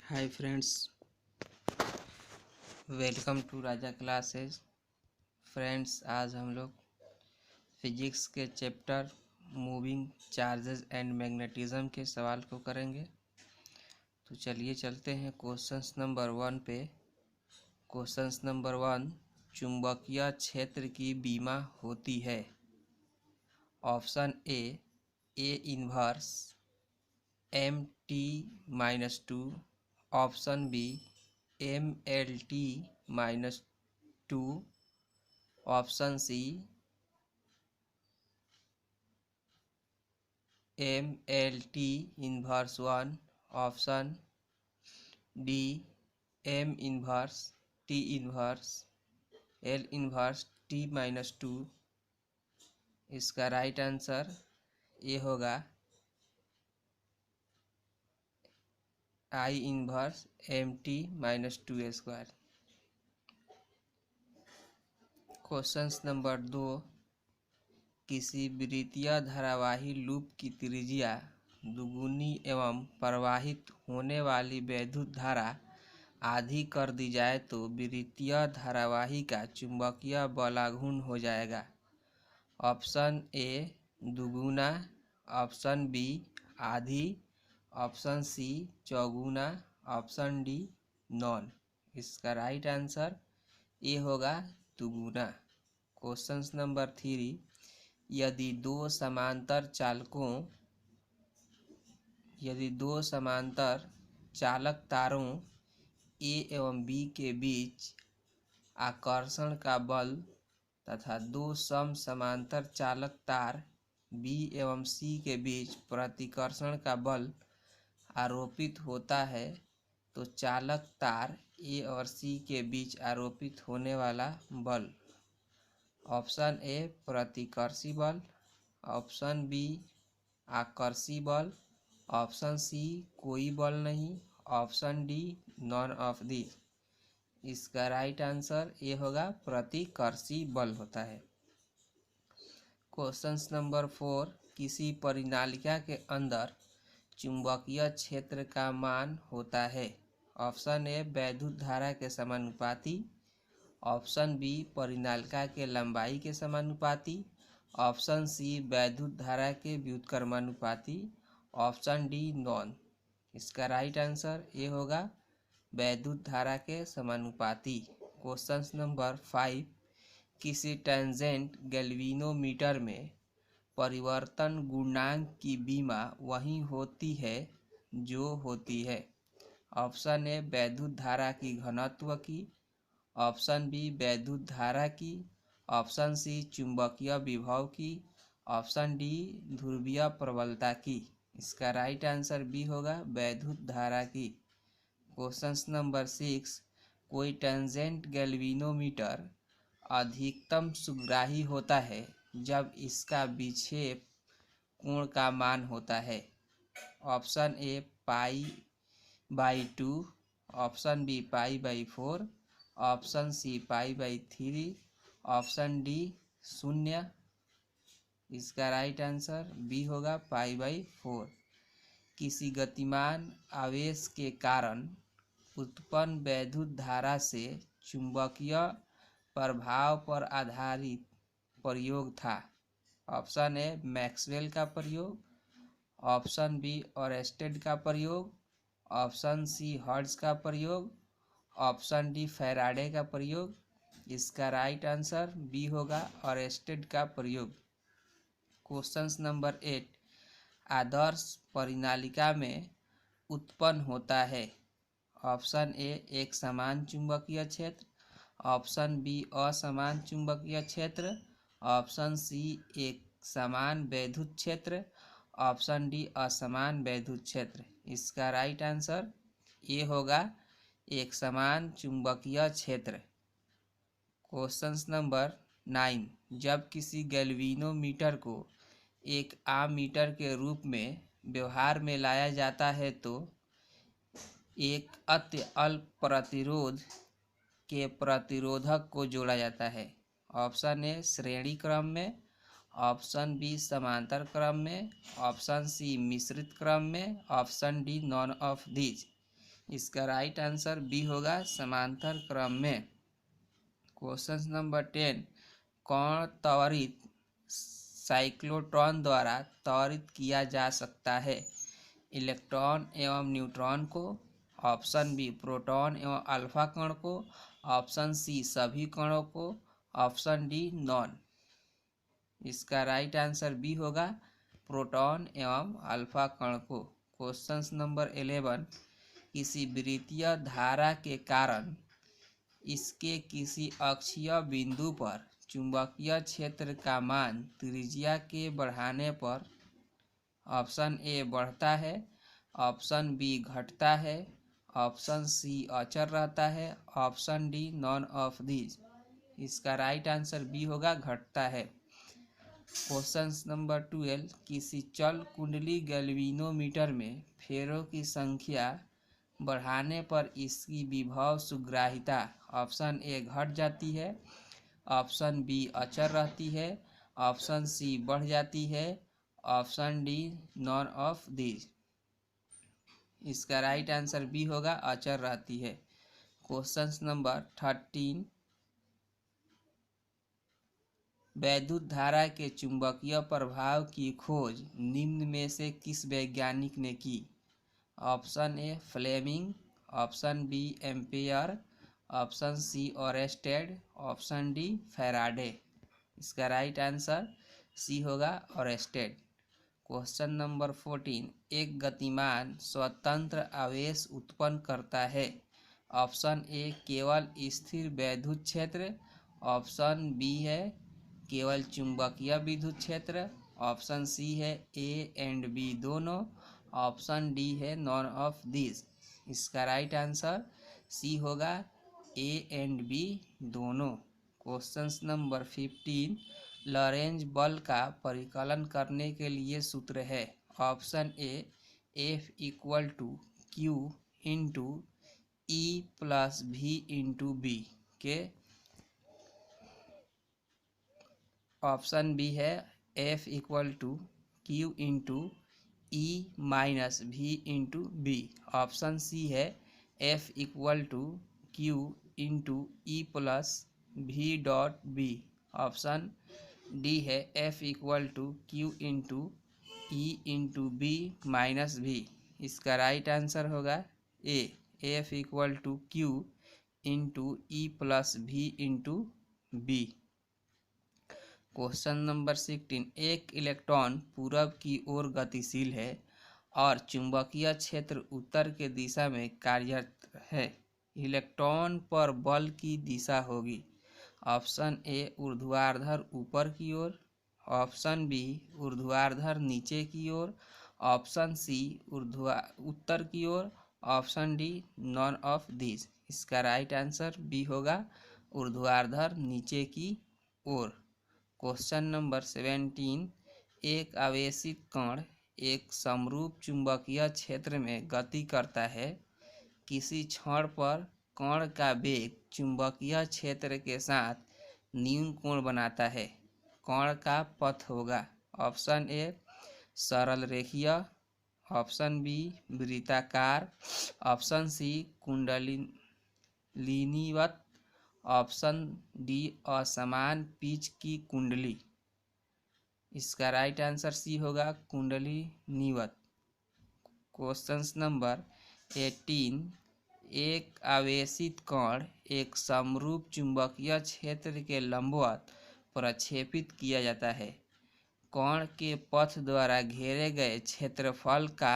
Hi friends, welcome to Raja classes. Friends, आज हम लोग फिजिक्स के chapter moving charges and magnetism के सवाल को करेंगे। तो चलिए चलते हैं क्वेश्चंस नंबर 1 पे। क्वेश्चंस नंबर 1, चुंबकीय क्षेत्र की बीमा होती है। Option A inverse MT-2, option B MLT-2, option C MLT inverse 1, option D M inverse T inverse L inverse T-2। इसका राइट आंसर ये होगा I inverse MT-2²। Questions number 2, किसी वृत्तीय धारावाही लूप की त्रिज्या दुगुनी एवं प्रवाहित होने वाली वैद्युत धारा आधी कर दी जाए तो वृत्तीय धारावाही का चुंबकीय बलाघूर्ण हो जाएगा। ऑप्शन ए दुगुना, ऑप्शन बी आधी, ऑप्शन सी चौगुना, ऑप्शन डी नॉन। इसका राइट आंसर ये होगा दुगुना। क्वेश्चंस नंबर 3, यदि दो समांतर चालक तारों ए एवं बी के बीच आकर्षण का बल तथा दो समांतर चालक तार बी एवं सी के बीच प्रतिकर्षण का बल आरोपित होता है तो चालक तार ए और सी के बीच आरोपित होने वाला बल। ऑप्शन ए प्रतिकर्षी बल, ऑप्शन बी आकर्षी बल, ऑप्शन सी कोई बल नहीं, option D none of this. इसका राइट आंसर ये होगा प्रतिकर्षी बल होता है। क्वेश्चंस नंबर 4, किसी परिनालिका के अंदर चुंबकीय क्षेत्र का मान होता है। ऑप्शन ए वैद्युत धारा के समानुपाती, ऑप्शन बी परिनालिका के लंबाई के समानुपाती, ऑप्शन सी वैद्युत धारा के व्युत्क्रमानुपाती, ऑप्शन डी नॉन। इसका राइट आंसर ये होगा वैद्युत धारा के समानुपाती। क्वेश्चन नंबर 5, किसी टेंजेंट गैल्वेनोमीटर में परिवर्तन गुणांक की बीमा वही होती है जो होती है। ऑप्शन ए वैद्युत धारा की घनत्व की, ऑप्शन बी वैद्युत धारा की, ऑप्शन सी चुंबकीय विभव की, ऑप्शन डी ध्रुवीय प्रबलता की। इसका राइट आंसर बी होगा वैद्युत धारा की। क्वेश्चन नंबर 6, कोई टेंजेंट गैल्वेनोमीटर अधिकतम सुग्राही होता है जब इसका विक्षेप कोण का मान होता है। Option A π/2, option B π/4, option C π/3, option D 0। इसका राइट आंसर बी होगा π/4। किसी गतिमान आवेश के कारण उत्पन्न वैद्युत धारा से चुंबकीय प्रभाव पर आधारित प्रयोग था। ऑप्शन ए मैक्सवेल का प्रयोग, ऑप्शन बी ओरेस्टेड का प्रयोग, ऑप्शन सी हर्ट्ज का प्रयोग, ऑप्शन डी फैराडे का प्रयोग। इसका राइट आंसर बी होगा ओरेस्टेड का प्रयोग। क्वेश्चन नंबर 8, आदर्श परिनालिका में उत्पन्न होता है। ऑप्शन ए एक समान चुंबकीय क्षेत्र, ऑप्शन बी असमान चुंबकीय क्षेत्र, ऑप्शन सी एक समान वैद्युत क्षेत्र, ऑप्शन डी असमान वैद्युत क्षेत्र। इसका राइट आंसर ये होगा एक समान चुंबकीय क्षेत्र। क्वेश्चन नंबर 9, जब किसी गैल्वेनोमीटर को एक आम मीटर के रूप में व्यवहार में लाया जाता है तो एक अत्यल्प प्रतिरोध के प्रतिरोधक को जोड़ा जाता है। ऑप्शन ए श्रेणी क्रम में, ऑप्शन बी समांतर क्रम में, ऑप्शन सी मिश्रित क्रम में, option D none of this. इसका राइट आंसर बी होगा समांतर क्रम में। क्वेश्चन नंबर 10, कौन त्वरित साइक्लोट्रॉन द्वारा त्वरित किया जा सकता है? इलेक्ट्रॉन एवं न्यूट्रॉन को, ऑप्शन बी प्रोटॉन एवं अल्फा कण को, ऑप्शन सी सभी कणों को, ऑप्शन डी नॉन। इसका राइट आंसर बी होगा प्रोटॉन एवं अल्फा कण को। क्वेश्चन नंबर 11, किसी वृत्तीय धारा के कारण इसके किसी अक्षीय बिंदु पर चुंबकीय क्षेत्र का मान त्रिज्या के बढ़ाने पर ऑप्शन ए बढ़ता है, ऑप्शन बी घटता है, ऑप्शन सी अचर रहता है, option D none of these. इसका राइट आंसर बी होगा घटता है। क्वेश्चन नंबर 12, किसी चल कुंडली गैल्वेनोमीटर में फेरों की संख्या बढ़ाने पर इसकी विभव सुग्राहिता ऑप्शन ए घट जाती है, ऑप्शन बी अचर रहती है, ऑप्शन सी बढ़ जाती है, option D none of these. इसका राइट आंसर बी होगा अचर रहती है। क्वेश्चन नंबर 13, वैद्युत धारा के चुंबकीय प्रभाव की खोज निम्न में से किस वैज्ञानिक ने की? Option A Fleming, option B Ampere, option C Oersted, option D Faraday. इसका राइट आंसर सी होगा ओरेस्टेड। क्वेश्चन नंबर 14, एक गतिमान स्वतंत्र आवेश उत्पन्न करता है। ऑप्शन ए केवल स्थिर वैद्युत क्षेत्र, ऑप्शन बी है केवल चुंबकीय विद्युत क्षेत्र, ऑप्शन सी है ए एंड बी दोनों, ऑप्शन डी है नॉन ऑफ दिस। इसका राइट आंसर सी होगा ए एंड बी दोनों। क्वेश्चन नंबर 15, लॉरेंज बल का परिकलन करने के लिए सूत्र है। Option A F equal to Q into E plus V into B के, ऑप्शन बी है F equal to Q into E minus V into B, option C है F equal to Q into E plus V dot B, option D है F equal to Q into E into B minus V. इसका right answer होगा A F equal to Q into E plus V into B. Question number 16, एक electron पूरब की ओर गतिशील है और चुंबकीय क्षेत्र उत्तर के दिशा में कार्यरत है। इलेक्ट्रॉन पर बल की दिशा होगी ऑप्शन ए ऊर्ध्वाधर ऊपर की ओर, ऑप्शन बी ऊर्ध्वाधर नीचे की ओर, ऑप्शन सी उत्तर की ओर, option D none of this. इसका राइट आंसर बी होगा ऊर्ध्वाधर नीचे की ओर। क्वेश्चन नंबर 17, एक आवेशित कण एक समरूप चुंबकीय क्षेत्र में गति करता है। किसी क्षण पर कण का वेग चुंबकीय क्षेत्र के साथ न्यून कोण बनाता है। कण का पथ होगा ऑप्शन ए सरल रेखीय, ऑप्शन बी वृत्ताकार, ऑप्शन सी कुंडलिनीवत, ऑप्शन डी असमान पिच की कुंडली। इसका राइट आंसर सी होगा कुंडलिनीवत। क्वेश्चन नंबर 18, एक आवेशित कण एक समरूप चुंबकीय क्षेत्र के लंबवत प्रक्षेपित किया जाता है। कण के पथ द्वारा घेरे गए क्षेत्रफल का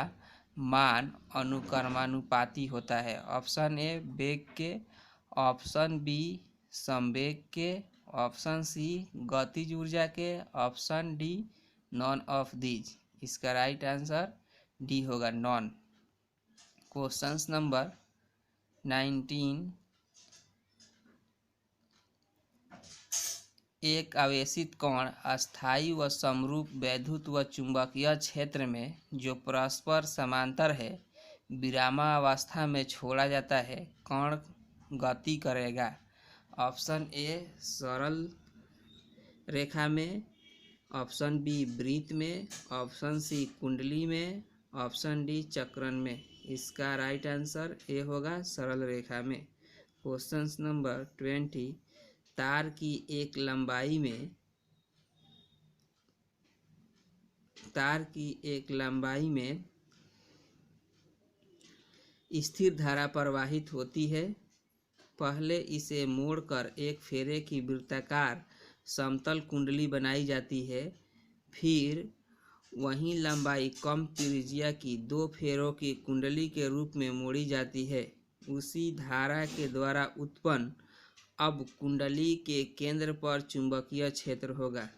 मान अनुक्रमानुपाती होता है। ऑप्शन ए वेग के, ऑप्शन बी संवेग के, ऑप्शन सी गतिज ऊर्जा के, option D none of these. इसका राइट आंसर डी होगा नॉन। क्वेश्चन नंबर 19, एक आवेशित कण अस्थायी व समरूप वैद्युत व चुंबकीय क्षेत्र में जो परस्पर समांतर है विरामावस्था में छोड़ा जाता है। कण गति करेगा ऑप्शन ए सरल रेखा में, ऑप्शन बी वृत्त में, ऑप्शन सी कुंडली में, ऑप्शन डी चक्रण में। इसका राइट आंसर ए होगा सरल रेखा में। क्वेश्चन नंबर 20, तार की एक लंबाई में स्थिर धारा प्रवाहित होती है। पहले इसे मोड़कर एक फेरे की वृत्ताकार समतल कुंडली बनाई जाती है, फिर वही लंबाई कम त्रिज्या की दो फेरों की कुंडली के रूप में मोड़ी जाती है। उसी धारा के द्वारा उत्पन्न अब कुंडली के केंद्र पर चुंबकीय क्षेत्र होगा।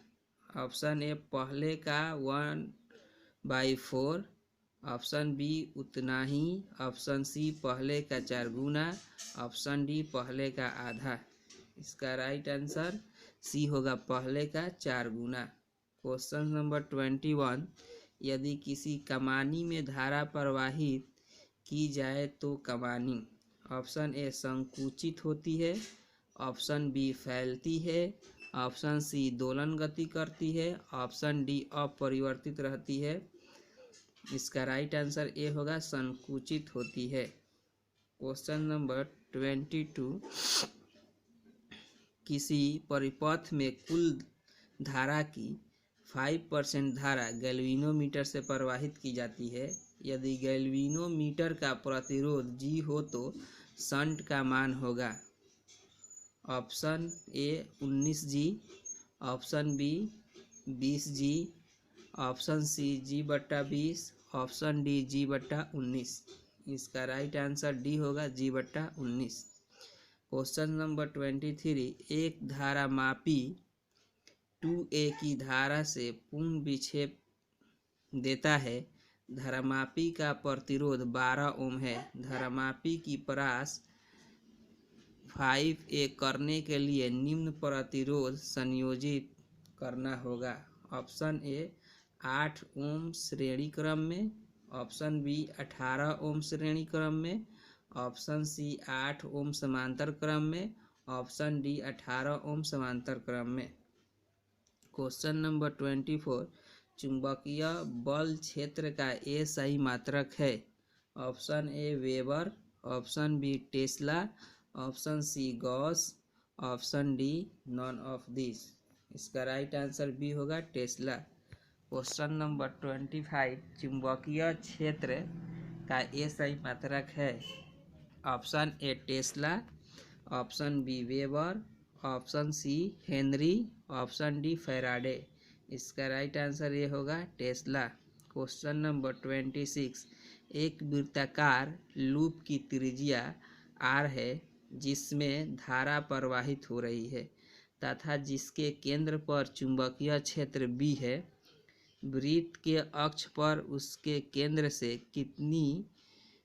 ऑप्शन ए पहले का 1/4, ऑप्शन बी उतना ही, ऑप्शन सी पहले का 4 गुना, ऑप्शन डी पहले का आधा। इसका राइट आंसर सी होगा, पहले का 4 गुना। क्वेश्चन नंबर 21, यदि किसी कमानी में धारा प्रवाहित की जाए तो कमानी ऑप्शन ए संकुचित होती है, ऑप्शन बी फैलती है, ऑप्शन सी दोलन गति करती है, ऑप्शन डी अपरिवर्तित रहती है। इसका राइट आंसर ए होगा, संकुचित होती है। क्वेश्चन नंबर 22, किसी परिपथ में कुल धारा की 5% धारा गैल्वेनोमीटर से प्रवाहित की जाती है। यदि गैल्वेनोमीटर का प्रतिरोध G हो तो शंट का मान होगा। Option A 19G, option B 20G, option C G/20, option D G/19। इसका राइट आंसर डी होगा, G/19। क्वेश्चन नंबर 23, एक धारामापी 2A की धारा से पूर्ण विक्षेप देता है। धारामापी का प्रतिरोध 12 ओम है। धारामापी की परास 5A करने के लिए निम्न प्रतिरोध संयोजित करना होगा। ऑप्शन ए 8 ओम श्रेणी क्रम में, ऑप्शन बी 18 ओम श्रेणी क्रम में, ऑप्शन सी 8 ओम समांतर क्रम में, ऑप्शन डी 18 ओम समांतर क्रम में। क्वेश्चन नंबर 24, चुंबकीय बल क्षेत्र का ए सही मात्रक है। Option A weber, option B tesla, option C gauss, option D none of this. इसका राइट आंसर बी होगा, टेस्ला। क्वेश्चन नंबर 25, चुंबकीय क्षेत्र का ए सही मात्रक है। Option A tesla, option B weber, option C henry, option D Faraday. इसका राइट आंसर ये होगा, टेस्ला। क्वेश्चन नंबर 26, एक वृत्ताकार लूप की त्रिज्या r है जिसमें धारा प्रवाहित हो रही है तथा जिसके केंद्र पर चुंबकीय क्षेत्र B है। वृत्त के अक्ष पर उसके केंद्र से कितनी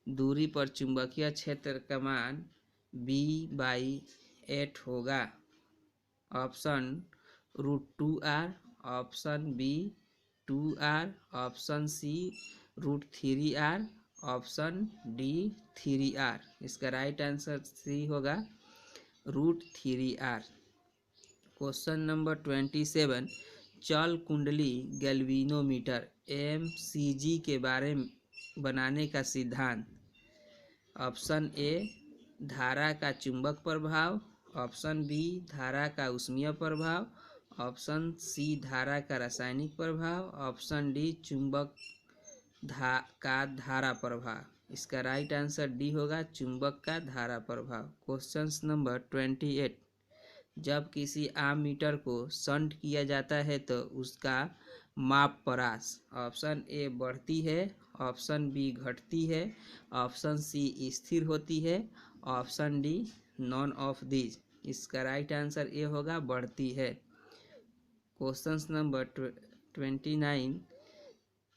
दूरी पर चुंबकीय क्षेत्र का मान B/8 होगा। Option √2r, option B 2r, option C √3r, option D 3r। इसका राइट आंसर सी होगा, √3r। क्वेश्चन नंबर 27, चल कुंडली गैल्वेनोमीटर MCG के बारे में बनाने का सिद्धांत। ऑप्शन ए धारा का चुंबक प्रभाव, ऑप्शन बी धारा का ऊष्मीय प्रभाव, ऑप्शन सी धारा का रासायनिक प्रभाव, ऑप्शन डी चुंबक का धारा प्रभाव। इसका राइट आंसर डी होगा, चुंबक का धारा प्रभाव। क्वेश्चन नंबर 28, जब किसी आम मीटर को शंट किया जाता है तो उसका माप परास ऑप्शन ए बढ़ती है, ऑप्शन बी घटती है, ऑप्शन सी स्थिर होती है, option D none of this. इसका राइट आंसर ए होगा, बढ़ती है। क्वेश्चन नंबर 29,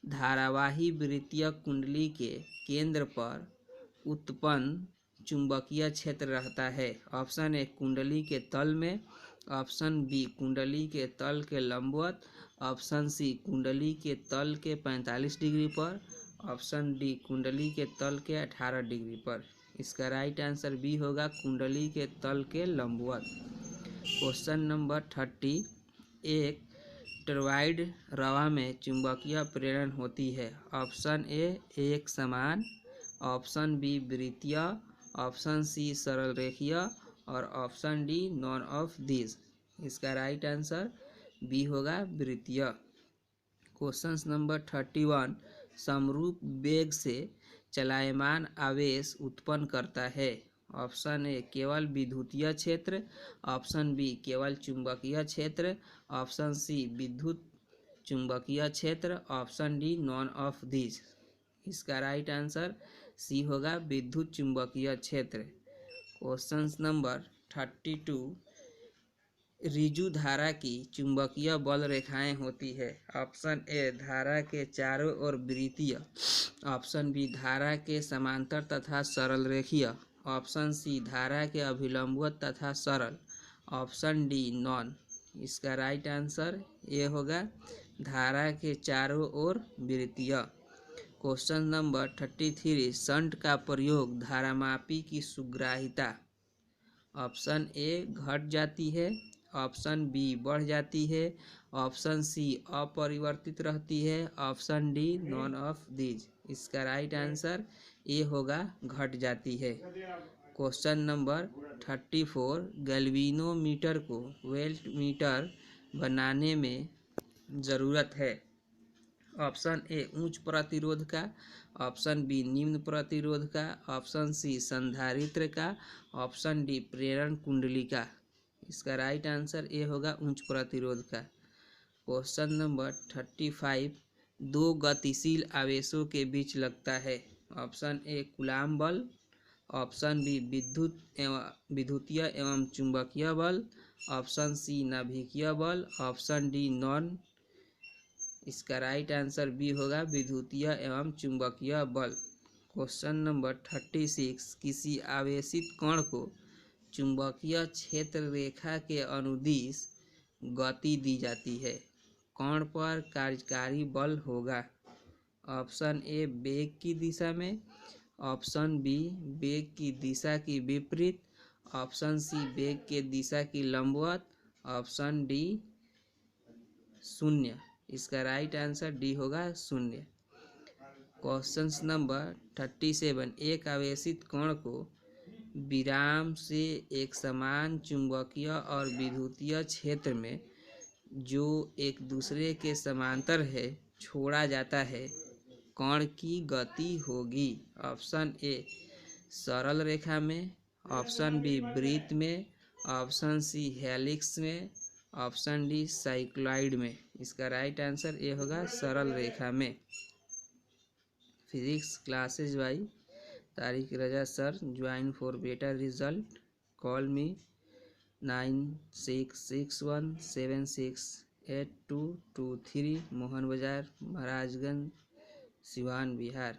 धारावाही वृत्तीय कुंडली के केंद्र पर उत्पन्न चुंबकीय क्षेत्र रहता है। ऑप्शन ए कुंडली के तल में, ऑप्शन बी कुंडली के तल के लंबवत, ऑप्शन सी कुंडली के तल के 45 डिग्री पर, ऑप्शन डी कुंडली के तल के 18 डिग्री पर। इसका राइट आंसर बी होगा, कुंडली के तल के लंबवत। क्वेश्चन नंबर 30, एक टॉरॉयड रवा में चुंबकीय प्रेरण होती है। ऑप्शन ए एक समान, ऑप्शन बी वृत्तीय, ऑप्शन सी सरल रेखीय और option D none of this. इसका राइट आंसर बी होगा वृत्तीय। क्वेश्चन नंबर 31, समरूप वेग से चलायमान आवेश उत्पन्न करता है। ऑप्शन ए केवल विद्युतीय क्षेत्र, ऑप्शन बी केवल चुंबकीय क्षेत्र, ऑप्शन सी विद्युत चुंबकीय क्षेत्र, option D none of this. इसका राइट आंसर सी होगा विद्युत चुंबकीय क्षेत्र। क्वेश्चन नंबर 32, रिजु धारा की चुंबकीय बल रेखाएं होती है। ऑप्शन ए धारा के चारों ओर वृत्तीय, ऑप्शन बी धारा के समांतर तथा सरल रेखीय, ऑप्शन सी धारा के अभिलंबवत तथा सरल, ऑप्शन डी नॉन। इसका राइट आंसर ए होगा धारा के चारों ओर वृत्तीय। क्वेश्चन नंबर 33, शंट का प्रयोग धारामापी की सुग्राहिता। ऑप्शन ए घट जाती है, ऑप्शन बी बढ़ जाती है, ऑप्शन सी अपरिवर्तित रहती है, option D none of these. इसका राइट आंसर ए होगा घट जाती है। क्वेश्चन नंबर 34, गैल्वेनोमीटर को वोल्ट मीटर बनाने में ज़रूरत है। ऑप्शन ए उच्च प्रतिरोध का, ऑप्शन बी निम्न प्रतिरोध का, ऑप्शन सी संधारित्र का, ऑप्शन डी प्रेरण कुंडली का। इसका राइट आंसर ए होगा उच्च प्रतिरोध का। क्वेश्चन नंबर 35, दो गतिशील आवेशों के बीच लगता है। ऑप्शन ए कूलाम बल, ऑप्शन बी विद्युतीय एवं चुंबकीय बल, ऑप्शन सी नाभिकीय बल, ऑप्शन डी नॉन। इसका राइट आंसर बी होगा विद्युतीय एवं चुंबकीय बल। क्वेश्चन नंबर 36, किसी आवेशित कण को चुंबकीय क्षेत्र रेखा के अनुदिश गति दी जाती है, कण पर कार्यकारी बल होगा। ऑप्शन ए वेग की दिशा में, ऑप्शन बी वेग की दिशा की विपरीत, ऑप्शन सी वेग के दिशा की लंबवत, ऑप्शन डी शून्य। इसका राइट आंसर डी होगा शून्य। क्वेश्चन नंबर 37, एक आवेशित कण को विराम से एक समान चुंबकीय और विद्युतीय क्षेत्र में जो एक दूसरे के समांतर है छोड़ा जाता है, कण की गति होगी। ऑप्शन ए सरल रेखा में, ऑप्शन बी वृत्त में, ऑप्शन सी हेलिक्स में, ऑप्शन डी साइक्लॉइड में। इसका राइट आंसर ए होगा सरल रेखा में। Physics classes by Tariq Raza sir, join for better result, call मी 9661768223, मोहन बाजार, महाराजगंज, सिवान, बिहार।